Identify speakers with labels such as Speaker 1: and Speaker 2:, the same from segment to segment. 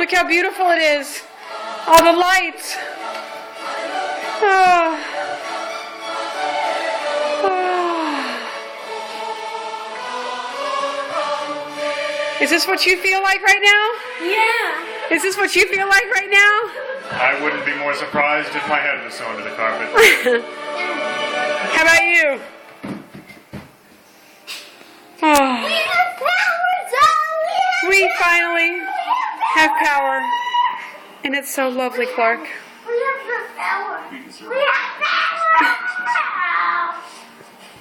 Speaker 1: Look how beautiful it is. All the lights. Oh. Oh. Is this what you feel like right now?
Speaker 2: Yeah.
Speaker 1: Is this what you feel like right now?
Speaker 3: I wouldn't be more surprised if my head was sewn to the carpet.
Speaker 1: How about you? Oh.
Speaker 2: We have power, Zoe!
Speaker 1: We finally have power. And it's so lovely, Clark.
Speaker 2: We have the power. We have power!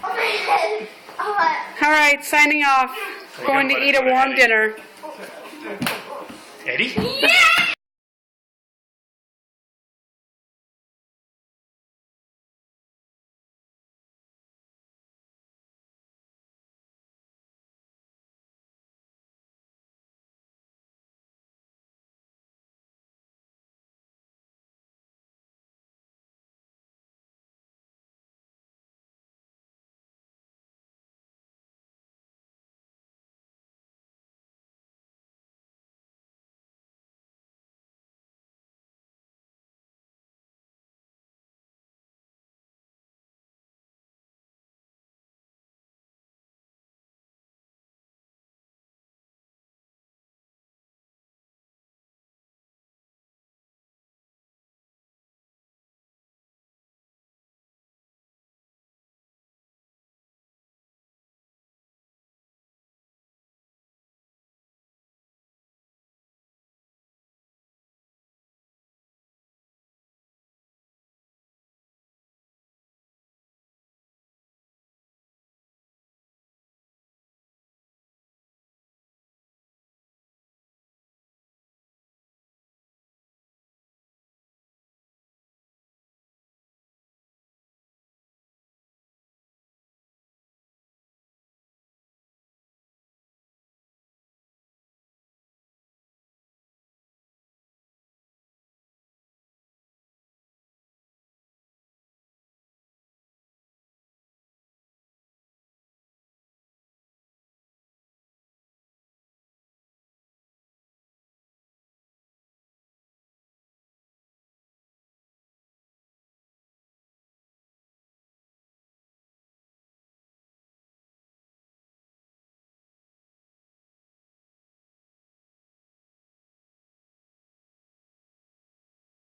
Speaker 2: Oh my head. Oh my.
Speaker 1: All right, signing off. Going to eat a warm dinner.
Speaker 3: Eddie?
Speaker 2: Yeah!